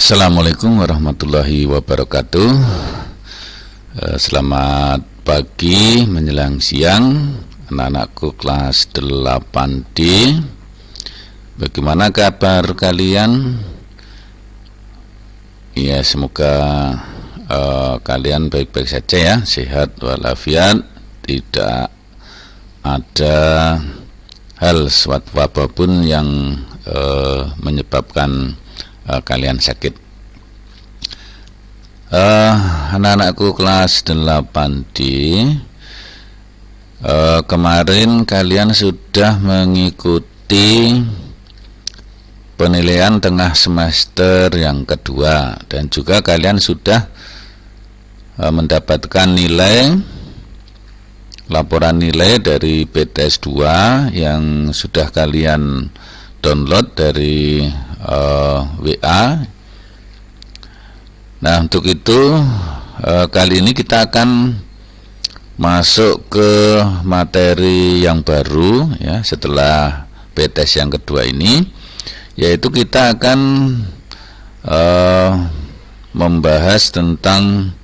Assalamualaikum warahmatullahi wabarakatuh. Selamat pagi menjelang siang anak-anakku kelas 8D. Bagaimana kabar kalian? Ya, semoga kalian baik-baik saja ya, sehat walafiat, tidak ada hal suatu apapun yang menyebabkan kalian sakit. Anak-anakku kelas 8D, kemarin kalian sudah mengikuti penilaian tengah semester yang kedua, dan juga kalian sudah mendapatkan laporan nilai dari PTS 2 yang sudah kalian download dari WA. Nah, untuk itu kali ini kita akan masuk ke materi yang baru ya, setelah PTS yang kedua ini, yaitu kita akan membahas tentang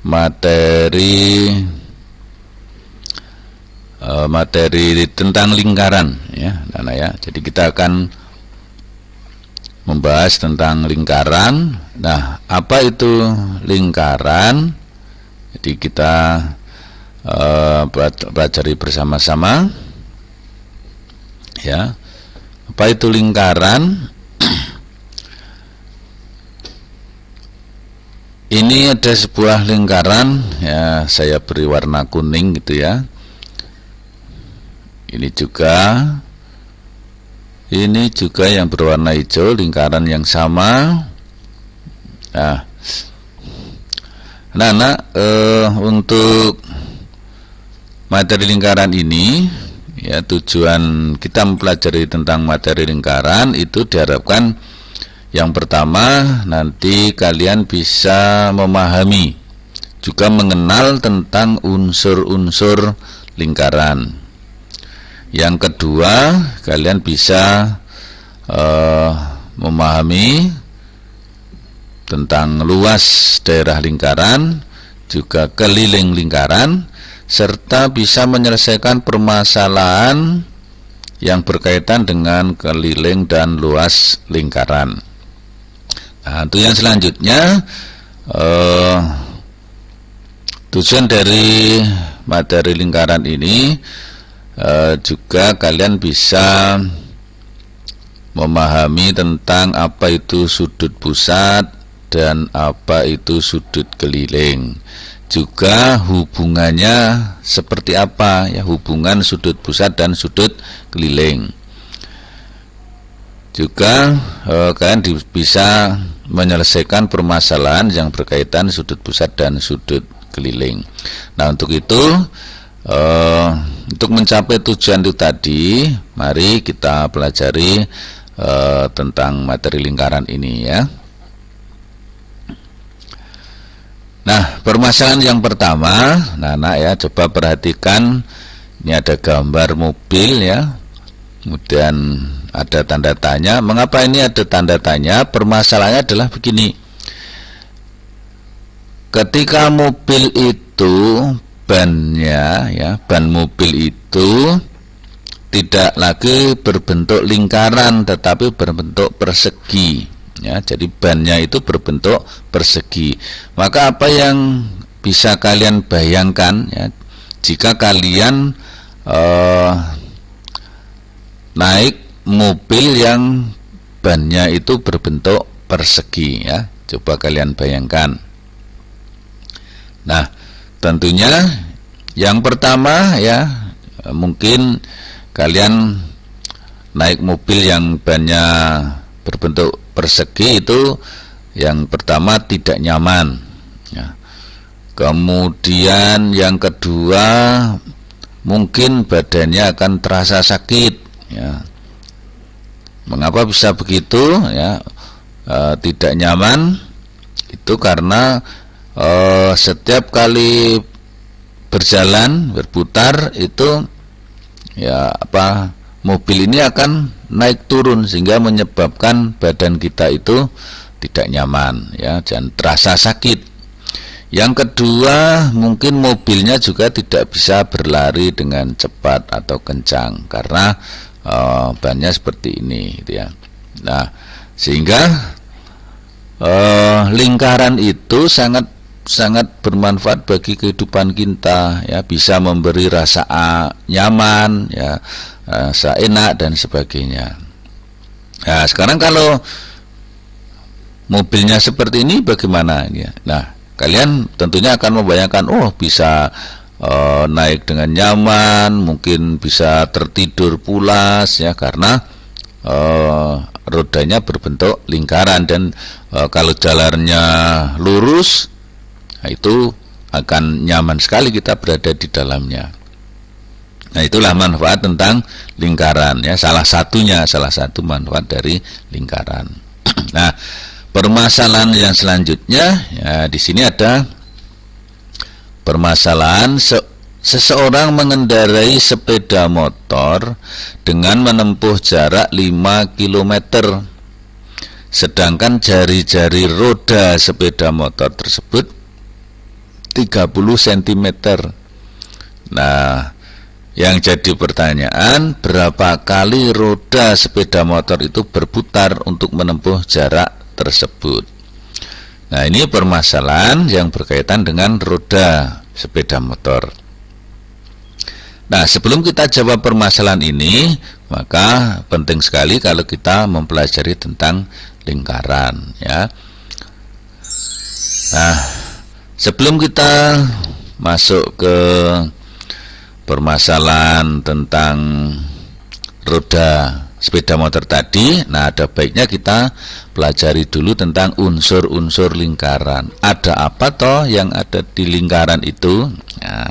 materi tentang lingkaran ya, Nana ya. Jadi kita akan membahas tentang lingkaran. Nah, apa itu lingkaran? Jadi kita pelajari bersama-sama ya. Apa itu lingkaran? Ini ada sebuah lingkaran ya, saya beri warna kuning gitu ya. Ini juga yang berwarna hijau, lingkaran yang sama. Nah, anak-anak, untuk materi lingkaran ini ya, tujuan kita mempelajari tentang materi lingkaran itu diharapkan yang pertama, nanti kalian bisa memahami juga mengenal tentang unsur-unsur lingkaran. Yang kedua, kalian bisa memahami tentang luas daerah lingkaran, juga keliling lingkaran, serta bisa menyelesaikan permasalahan yang berkaitan dengan keliling dan luas lingkaran. Nah, itu yang selanjutnya, tujuan dari materi lingkaran ini juga kalian bisa memahami tentang apa itu sudut pusat dan apa itu sudut keliling, juga hubungannya seperti apa ya, hubungan sudut pusat dan sudut keliling. Juga kalian bisa menyelesaikan permasalahan yang berkaitan sudut pusat dan sudut keliling. Nah, untuk itu untuk mencapai tujuan itu tadi, mari kita pelajari tentang materi lingkaran ini ya. Nah, permasalahan yang pertama, anak-anak ya, coba perhatikan, ini ada gambar mobil ya, kemudian ada tanda tanya. Mengapa ini ada tanda tanya? Permasalahannya adalah begini: ketika mobil itu bannya ya, ban mobil itu tidak lagi berbentuk lingkaran tetapi berbentuk persegi ya, jadi bannya itu berbentuk persegi. Maka apa yang bisa kalian bayangkan ya, jika kalian naik mobil yang bannya itu berbentuk persegi ya, coba kalian bayangkan. Nah, tentunya yang pertama ya, mungkin kalian naik mobil yang bannya berbentuk persegi itu, yang pertama tidak nyaman ya. Kemudian yang kedua, mungkin badannya akan terasa sakit ya. Mengapa bisa begitu ya? Tidak nyaman itu karena setiap kali berjalan berputar itu ya mobil ini akan naik turun, sehingga menyebabkan badan kita itu tidak nyaman, ya, dan terasa sakit. Yang kedua, mungkin mobilnya juga tidak bisa berlari dengan cepat atau kencang karena bannya seperti ini, gitu ya. Nah, sehingga lingkaran itu sangat bermanfaat bagi kehidupan kita, ya, bisa memberi rasa nyaman, ya, rasa enak dan sebagainya. Nah, sekarang kalau mobilnya seperti ini bagaimana, ya? Nah, kalian tentunya akan membayangkan, oh, bisa naik dengan nyaman, mungkin bisa tertidur pulas, ya, karena rodanya berbentuk lingkaran, dan kalau jalannya lurus, nah, itu akan nyaman sekali kita berada di dalamnya. Nah, itulah manfaat tentang lingkaran, ya, salah satu manfaat dari lingkaran. Nah, permasalahan yang selanjutnya, ya, di sini ada permasalahan seseorang mengendarai sepeda motor dengan menempuh jarak 5 km, sedangkan jari-jari roda sepeda motor tersebut 30 cm. Nah, yang jadi pertanyaan, berapa kali roda sepeda motor itu berputar untuk menempuh jarak tersebut? Nah, ini permasalahan yang berkaitan dengan roda sepeda motor. Nah, sebelum kita jawab permasalahan ini, maka penting sekali kalau kita mempelajari tentang lingkaran, ya. Nah, sebelum kita masuk ke permasalahan tentang roda sepeda motor tadi, nah, ada baiknya kita pelajari dulu tentang unsur-unsur lingkaran. Ada apa toh yang ada di lingkaran itu? Nah,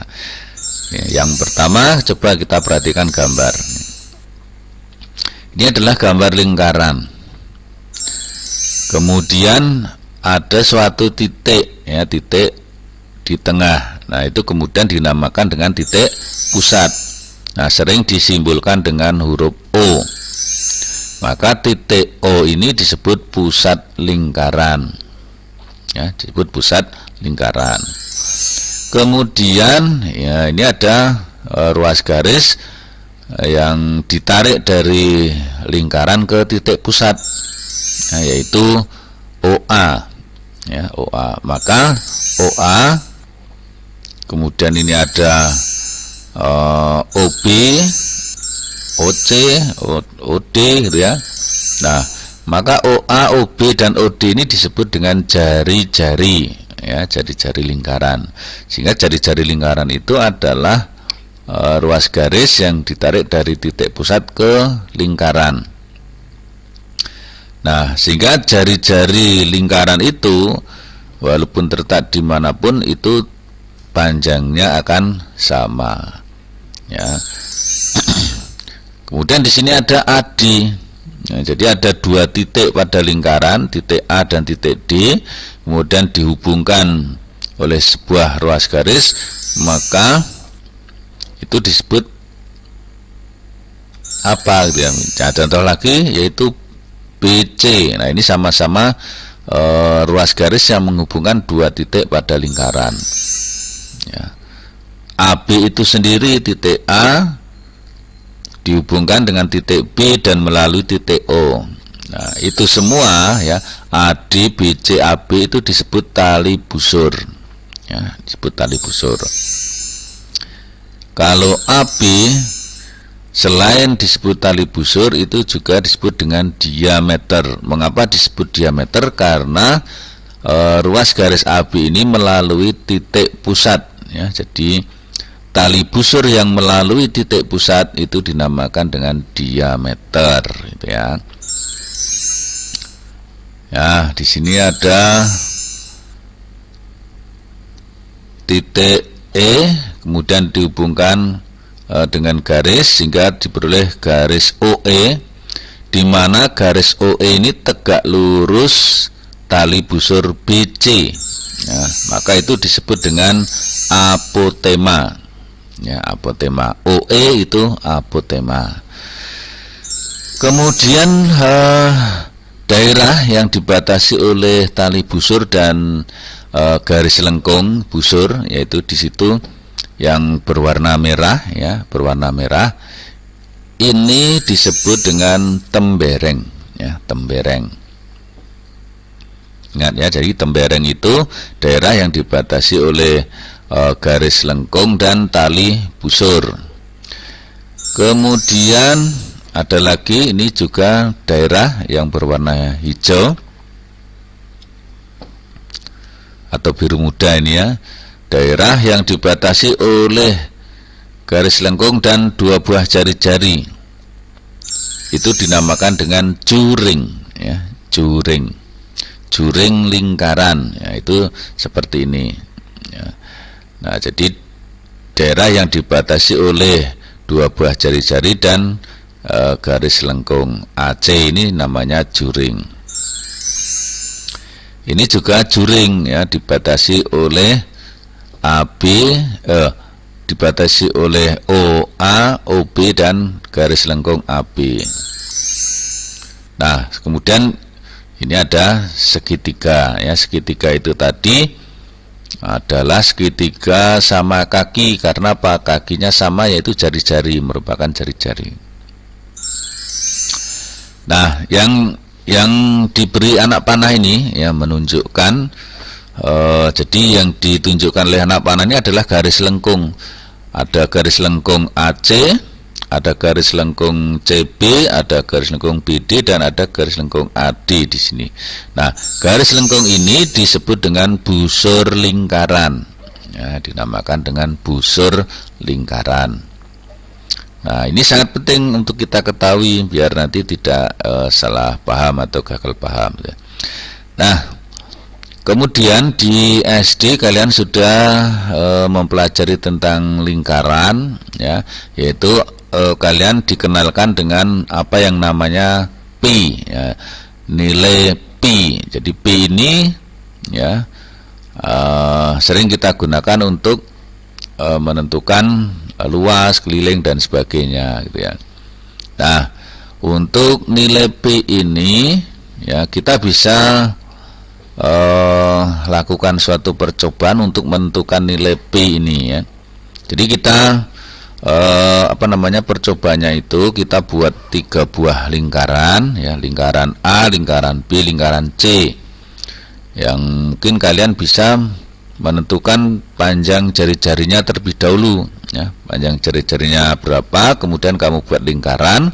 yang pertama, coba kita perhatikan gambar. Ini adalah gambar lingkaran. Kemudian ada suatu titik, ya, titik di tengah. Nah, itu kemudian dinamakan dengan titik pusat. Nah, sering disimbolkan dengan huruf O. Maka titik O ini disebut pusat lingkaran, ya, disebut pusat lingkaran. Kemudian, ya, ini ada ruas garis yang ditarik dari lingkaran ke titik pusat, nah, yaitu OA, ya, OA. Maka OA, kemudian ini ada OB, OC, OD, gitu ya. Nah, maka OA, OB dan OD ini disebut dengan jari-jari, ya, jari-jari lingkaran. Sehingga jari-jari lingkaran itu adalah ruas garis yang ditarik dari titik pusat ke lingkaran. Nah, sehingga jari-jari lingkaran itu walaupun terletak dimanapun itu panjangnya akan sama, ya. Kemudian di sini ada AD. Nah, jadi ada dua titik pada lingkaran, titik A dan titik D, kemudian dihubungkan oleh sebuah ruas garis, maka itu disebut apa, gitu ya. Nah, contoh lagi yaitu BC. Nah, ini sama-sama ruas garis yang menghubungkan dua titik pada lingkaran, ya. AB itu sendiri, titik A dihubungkan dengan titik B dan melalui titik O. Nah, itu semua, ya, AD, BC, AB itu disebut tali busur, ya, disebut tali busur. Kalau AB selain disebut tali busur, itu juga disebut dengan diameter. Mengapa disebut diameter? Karena ruas garis AB ini melalui titik pusat, ya. Jadi tali busur yang melalui titik pusat itu dinamakan dengan diameter, gitu ya. Ya, di sini ada titik E, kemudian dihubungkan dengan garis sehingga diperoleh garis OE, di mana garis OE ini tegak lurus tali busur BC. Ya, maka itu disebut dengan apotema. Ya, apotema. OE itu apotema. Kemudian daerah yang dibatasi oleh tali busur dan garis lengkung busur, yaitu di situ yang berwarna merah, ya, berwarna merah, ini disebut dengan tembereng, ya, tembereng. Ingat ya, jadi tembereng itu daerah yang dibatasi oleh garis lengkung dan tali busur. Kemudian ada lagi, ini juga daerah yang berwarna hijau atau biru muda ini ya, daerah yang dibatasi oleh garis lengkung dan 2 buah jari-jari. Itu dinamakan dengan juring, ya, juring. Juring lingkaran, ya, itu seperti ini, ya. Nah, jadi daerah yang dibatasi oleh 2 buah jari-jari dan garis lengkung AC ini namanya juring. Ini juga juring, ya, dibatasi oleh AB, dibatasi oleh OA, OB dan garis lengkung AB. Nah, kemudian ini ada segitiga, ya, segitiga itu tadi adalah segitiga sama kaki, karena apa? Kakinya sama, yaitu jari-jari, merupakan jari-jari. Nah, yang diberi anak panah ini, ya, menunjukkan, jadi yang ditunjukkan oleh anak panah ini adalah garis lengkung. Ada garis lengkung AC, ada garis lengkung CB, ada garis lengkung BD, dan ada garis lengkung AD di sini. Nah, garis lengkung ini disebut dengan busur lingkaran, ya, dinamakan dengan busur lingkaran. Nah, ini sangat penting untuk kita ketahui biar nanti tidak salah paham atau gagal paham, ya. Nah, kemudian di SD kalian sudah mempelajari tentang lingkaran, ya, yaitu kalian dikenalkan dengan apa yang namanya pi, ya, nilai pi. Jadi pi ini, ya, sering kita gunakan untuk menentukan luas, keliling dan sebagainya, gitu ya. Nah, untuk nilai pi ini, ya, kita bisa lakukan suatu percobaan untuk menentukan nilai pi ini, ya. Jadi kita percobaannya itu kita buat 3 buah lingkaran, ya, lingkaran A, lingkaran B, lingkaran C, yang mungkin kalian bisa menentukan panjang jari-jarinya terlebih dahulu, ya, panjang jari-jarinya berapa, kemudian kamu buat lingkaran.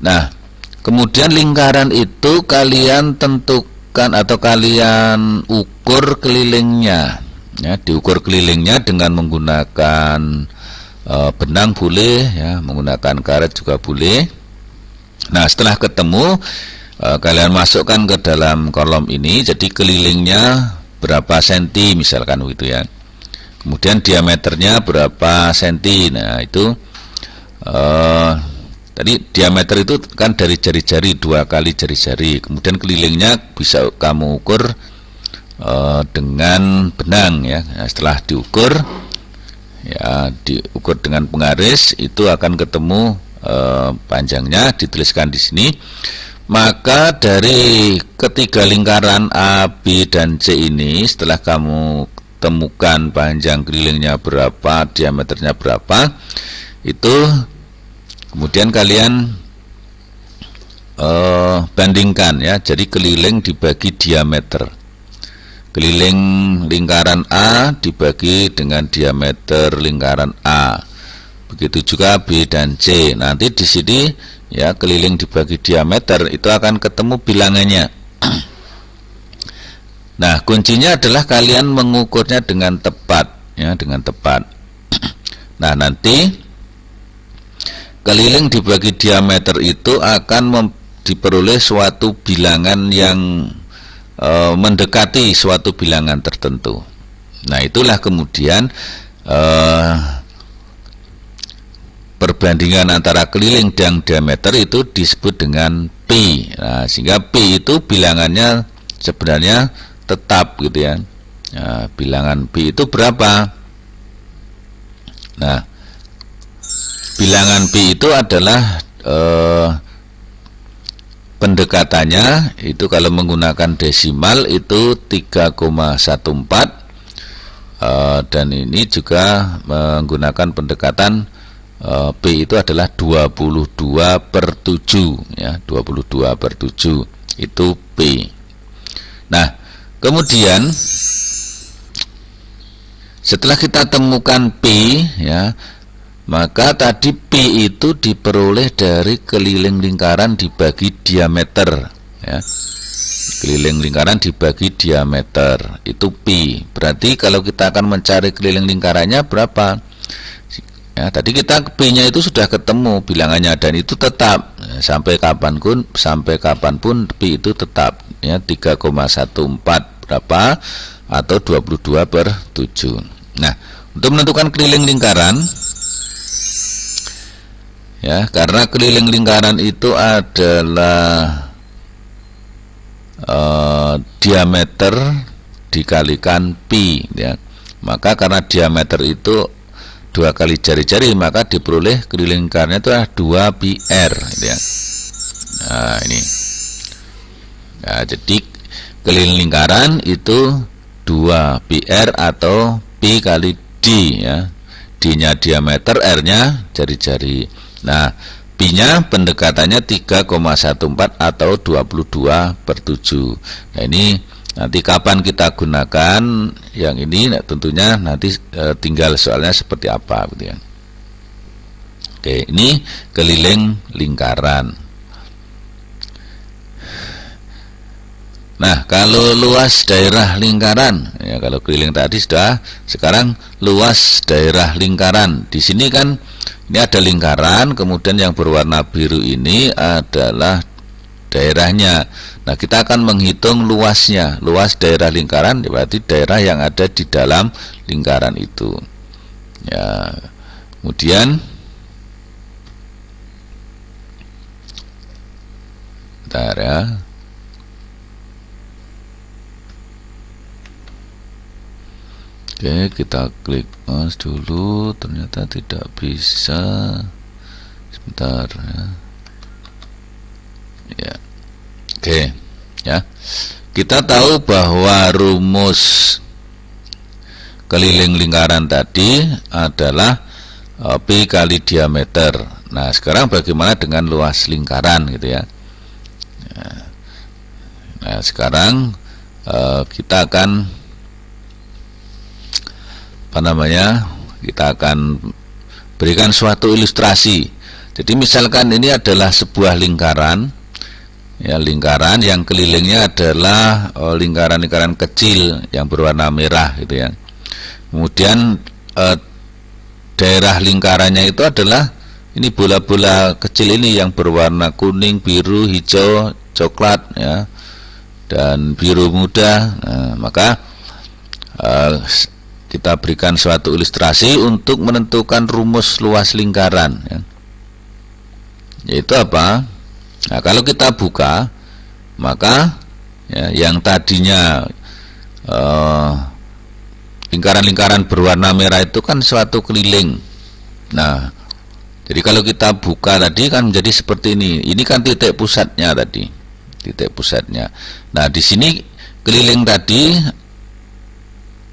Nah, kemudian lingkaran itu kalian tentukan atau kalian ukur kelilingnya, ya, diukur kelilingnya dengan menggunakan benang boleh, ya, menggunakan karet juga boleh. Nah, setelah ketemu, kalian masukkan ke dalam kolom ini, jadi kelilingnya berapa senti misalkan begitu, ya. Kemudian diameternya berapa senti. Nah, itu tadi diameter itu kan dari jari-jari, 2 kali jari-jari. Kemudian kelilingnya bisa kamu ukur dengan benang, ya. Nah, setelah diukur, ya, diukur dengan penggaris, itu akan ketemu panjangnya, dituliskan di sini. Maka dari ketiga lingkaran A, B, dan C ini, setelah kamu temukan panjang kelilingnya berapa, diameternya berapa, itu kemudian kalian bandingkan, ya. Jadi keliling dibagi diameter, keliling lingkaran A dibagi dengan diameter lingkaran A, begitu juga B dan C. Nanti di sini, ya, keliling dibagi diameter itu akan ketemu bilangannya. Nah, kuncinya adalah kalian mengukurnya dengan tepat, ya, dengan tepat. Nah, nanti keliling dibagi diameter itu akan diperoleh suatu bilangan yang mendekati suatu bilangan tertentu. Nah, itulah kemudian perbandingan antara keliling dan diameter itu disebut dengan pi. Nah, sehingga pi itu bilangannya sebenarnya tetap, gitu, ya. Nah, bilangan pi itu berapa? Nah, bilangan pi itu adalah pendekatannya itu kalau menggunakan desimal itu 3,14, dan ini juga menggunakan pendekatan P itu adalah 22/7 ya, 22/7 itu P. Nah, kemudian setelah kita temukan P ya, maka tadi P itu diperoleh dari keliling lingkaran dibagi diameter ya. Keliling lingkaran dibagi diameter itu Pi. Berarti kalau kita akan mencari keliling lingkarannya berapa? Ya, tadi kita Pi-nya itu sudah ketemu bilangannya dan itu tetap sampai kapanpun Pi itu tetap ya 3,14 berapa atau 22/7. Nah, untuk menentukan keliling lingkaran ya, karena keliling lingkaran itu adalah diameter dikalikan pi ya, maka karena diameter itu 2 kali jari-jari maka diperoleh keliling lingkarannya itu adalah 2 pi r gitu ya. Nah ini nah, jadi keliling lingkaran itu 2 pi r atau pi kali d ya, d nya diameter, r nya jari-jari. Nah Pi-nya pendekatannya 3,14 atau 22/7. Nah ini nanti kapan kita gunakan yang ini, nah, tentunya nanti tinggal soalnya seperti apa gitu ya. Oke, ini keliling lingkaran. Nah, kalau luas daerah lingkaran, ya kalau keliling tadi sudah, sekarang luas daerah lingkaran. Di sini kan ini ada lingkaran, kemudian yang berwarna biru ini adalah daerahnya. Nah, kita akan menghitung luasnya. Luas daerah lingkaran berarti daerah yang ada di dalam lingkaran itu. Ya. Kemudian bentar ya. Oke, kita klik mouse dulu, ternyata tidak bisa. Sebentar ya. Ya. Oke, ya. Kita tahu bahwa rumus keliling lingkaran tadi adalah P kali diameter. Nah, sekarang bagaimana dengan luas lingkaran gitu ya. Nah, sekarang kita akan kita akan berikan suatu ilustrasi. Jadi misalkan ini adalah sebuah lingkaran ya, lingkaran yang kelilingnya adalah lingkaran-lingkaran kecil yang berwarna merah gitu ya. Kemudian daerah lingkarannya itu adalah ini bola-bola kecil ini yang berwarna kuning, biru, hijau, coklat ya, dan biru muda. Nah, maka kita berikan suatu ilustrasi untuk menentukan rumus luas lingkaran ya. Yaitu apa? Nah, kalau kita buka maka ya, yang tadinya lingkaran-lingkaran berwarna merah itu kan suatu keliling. Nah, jadi kalau kita buka tadi kan menjadi seperti ini. Ini kan titik pusatnya tadi, titik pusatnya. Nah, di sini keliling tadi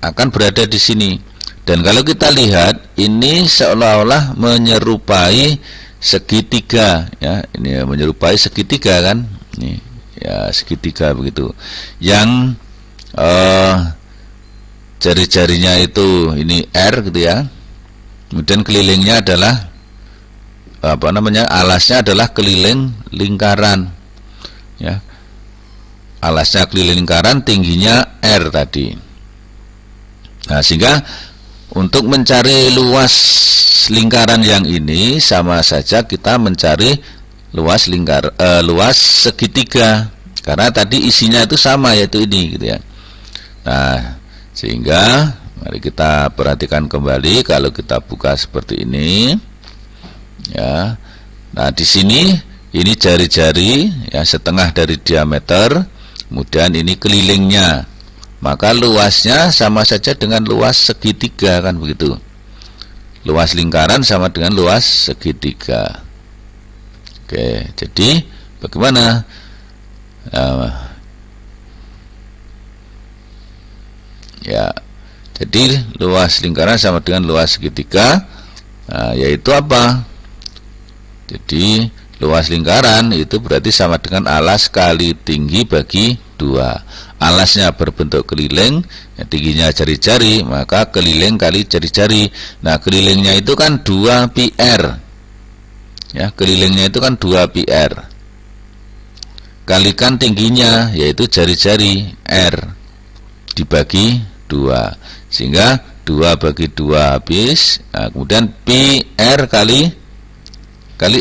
akan berada di sini. Dan kalau kita lihat ini seolah-olah menyerupai segitiga ya, ini menyerupai segitiga kan, ini ya segitiga begitu. Yang jari-jarinya itu ini R gitu ya. Kemudian kelilingnya adalah alasnya adalah keliling lingkaran ya. Alasnya keliling lingkaran, tingginya R tadi. Nah, sehingga untuk mencari luas lingkaran yang ini sama saja kita mencari luas luas segitiga, karena tadi isinya itu sama, yaitu ini gitu ya. Nah, sehingga mari kita perhatikan kembali kalau kita buka seperti ini ya. Nah, di sini ini jari-jari ya, setengah dari diameter, kemudian ini kelilingnya, maka luasnya sama saja dengan luas segitiga kan begitu. Luas lingkaran sama dengan luas segitiga. Oke, jadi bagaimana? Ya, jadi luas lingkaran sama dengan luas segitiga, yaitu apa? Jadi luas lingkaran itu berarti sama dengan alas kali tinggi bagi 2. Alasnya berbentuk keliling, ya, tingginya jari-jari, maka keliling kali jari-jari. Nah, kelilingnya itu kan 2 pi r. Ya, kelilingnya itu kan 2 pi r. Kalikan tingginya, yaitu jari-jari r, dibagi 2, sehingga 2 bagi 2 habis. Nah, kemudian pi r kali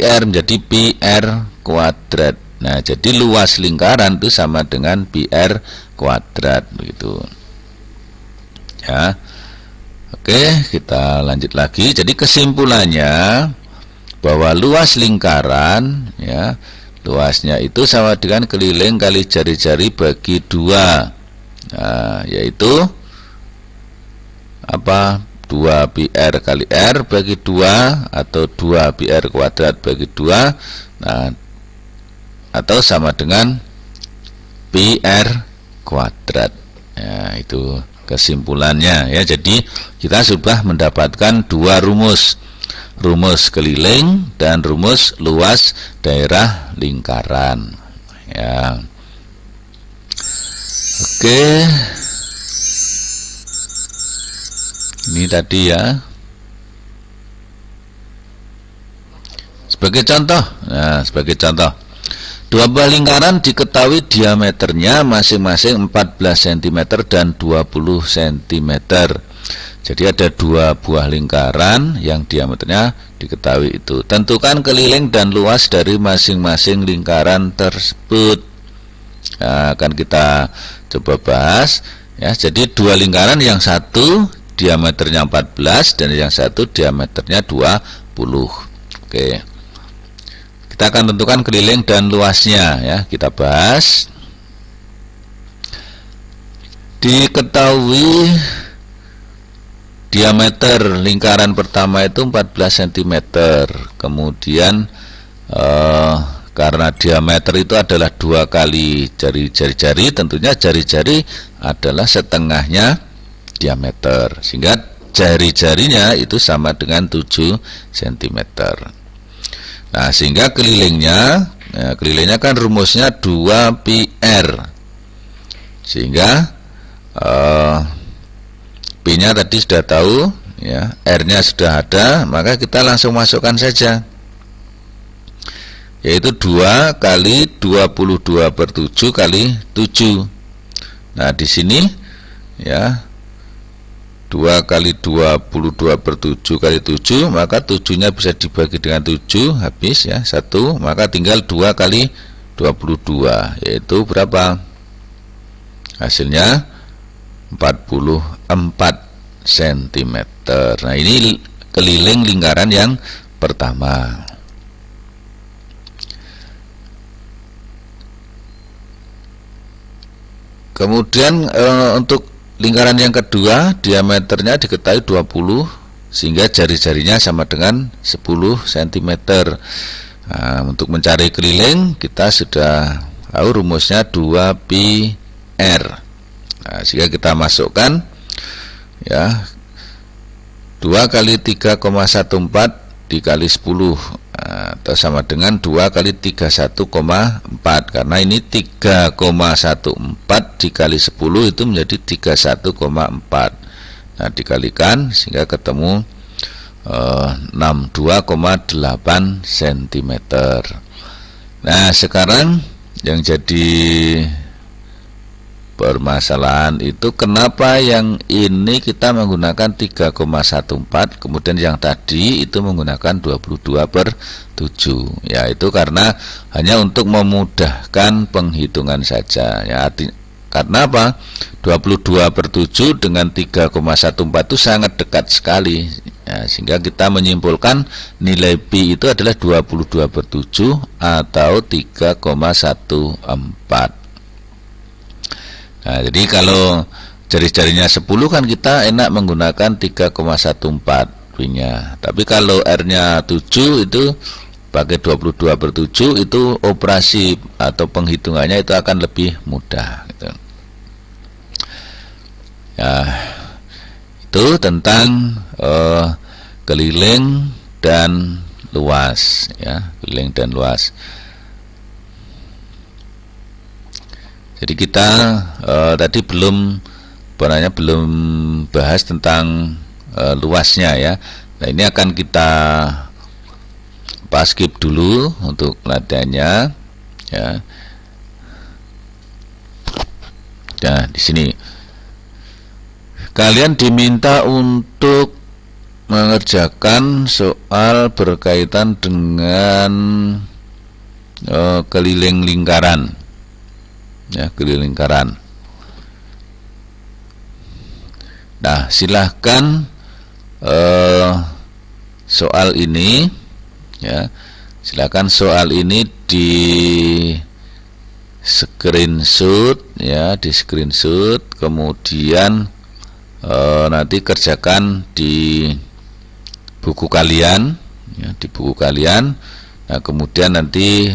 r menjadi pi r kuadrat. Nah, jadi luas lingkaran itu sama dengan pi r kuadrat, begitu. Ya. Oke, kita lanjut lagi. Jadi kesimpulannya bahwa luas lingkaran, ya, luasnya itu sama dengan keliling kali jari-jari bagi 2. Nah, yaitu apa? 2 pi r kali r bagi 2, atau 2 pi r kuadrat bagi 2. Nah, atau sama dengan pi r kuadrat. Ya, itu kesimpulannya, ya. Jadi kita sudah mendapatkan 2 rumus. Rumus keliling dan rumus luas daerah lingkaran. Ya. Oke. Ini tadi, ya. Sebagai contoh, nah, sebagai contoh, 2 buah lingkaran diketahui diameternya masing-masing 14 cm dan 20 cm. Jadi ada 2 buah lingkaran yang diameternya diketahui itu. Tentukan keliling dan luas dari masing-masing lingkaran tersebut. Nah, akan kita coba bahas, ya. Jadi 2 lingkaran, yang satu diameternya 14 dan yang satu diameternya 20. Oke. Kita akan tentukan keliling dan luasnya, ya. Kita bahas. Diketahui diameter lingkaran pertama itu 14 cm. Kemudian karena diameter itu adalah 2 kali jari-jari, tentunya jari-jari adalah setengahnya diameter, sehingga jari-jarinya itu sama dengan 7 cm. Nah, sehingga kelilingnya, kelilingnya kan rumusnya 2 pi r, sehingga P-nya tadi sudah tahu, ya, R-nya sudah ada, maka kita langsung masukkan saja, yaitu 2 kali 22/7 kali 7. Nah, di sini, ya, 2 kali 22/7 kali 7, maka 7-nya bisa dibagi dengan 7, habis, ya, 1, maka tinggal 2 kali 22, yaitu berapa? Hasilnya 44 cm. Nah, ini keliling lingkaran yang pertama. Kemudian untuk lingkaran yang kedua, diameternya diketahui 20, sehingga jari-jarinya sama dengan 10 cm. Nah, untuk mencari keliling kita sudah tahu rumusnya 2 pi r. Nah, sehingga kita masukkan, ya, 2 kali 3,14 dikali 10, atau sama dengan 2 kali 31,4, karena ini 3,14 dikali 10 itu menjadi 31,4. Nah, dikalikan sehingga ketemu 62,8 cm. Nah, sekarang yang jadi permasalahan itu kenapa yang ini kita menggunakan 3,14, kemudian yang tadi itu menggunakan 22/7. Ya, itu karena hanya untuk memudahkan penghitungan saja, ya. Karena apa? 22/7 dengan 3,14 itu sangat dekat sekali, ya, sehingga kita menyimpulkan nilai pi itu adalah 22/7 atau 3,14. Nah, jadi kalau jari-jarinya 10 kan kita enak menggunakan 3,14 pi-nya. Tapi kalau R-nya 7 itu pakai 22/7 itu operasi atau penghitungannya itu akan lebih mudah gitu. Ya, itu tentang keliling dan luas, ya, keliling dan luas. Jadi kita tadi belum bahas tentang luasnya, ya. Nah, ini akan kita skip dulu untuk latihannya, ya. Nah, di sini kalian diminta untuk mengerjakan soal berkaitan dengan keliling lingkaran, ya, keliling lingkaran. Nah, silahkan soal ini, ya, silahkan soal ini di screenshot, ya, di screenshot, kemudian nanti kerjakan di buku kalian, ya, di buku kalian. Nah, kemudian nanti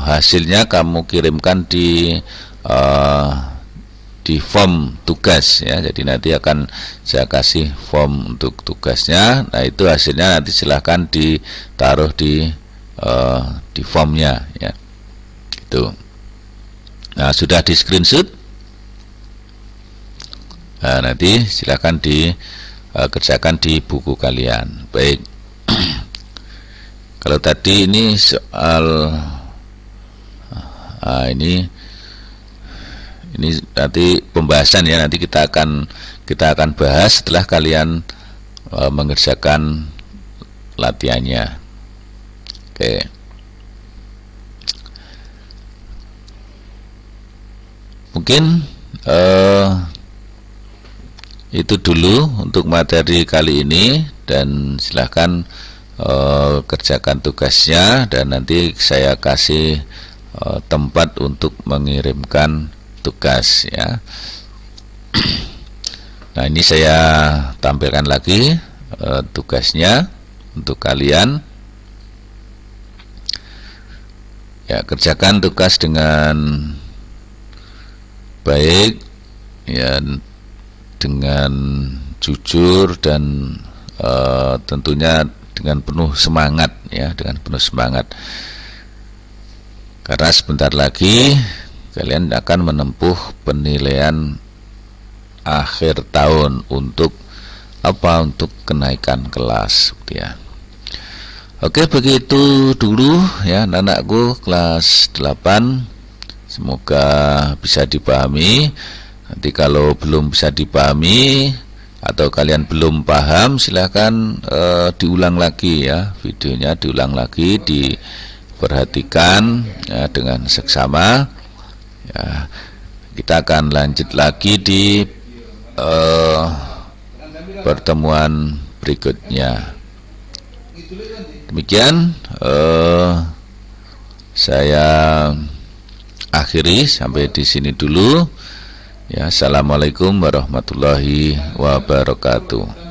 hasilnya kamu kirimkan di form tugas, ya. Jadi nanti akan saya kasih form untuk tugasnya. Nah, itu hasilnya nanti silahkan ditaruh di formnya, ya. Itu. Nah, sudah di screenshot. Nah, nanti silahkan kerjakan di buku kalian. Baik. Kalau tadi ini soal ini nanti pembahasan, ya, nanti kita akan bahas setelah kalian mengerjakan latihannya. Oke. Mungkin itu dulu untuk materi kali ini, dan silahkan kerjakan tugasnya, dan nanti saya kasih tempat untuk mengirimkan tugas, ya. Nah, ini saya tampilkan lagi tugasnya untuk kalian. Ya, kerjakan tugas dengan baik, ya, dengan jujur dan tentunya dengan penuh semangat, ya, dengan penuh semangat. Karena sebentar lagi kalian akan menempuh penilaian akhir tahun untuk apa? Untuk kenaikan kelas, ya. Oke, begitu dulu, ya, anak-anakku kelas 8. Semoga bisa dipahami. Nanti kalau belum bisa dipahami atau kalian belum paham, silahkan diulang lagi, ya, videonya diulang lagi, diperhatikan, ya, dengan seksama. Ya, kita akan lanjut lagi di pertemuan berikutnya. Demikian saya akhiri sampai di sini dulu. Ya, assalamualaikum warahmatullahi wabarakatuh.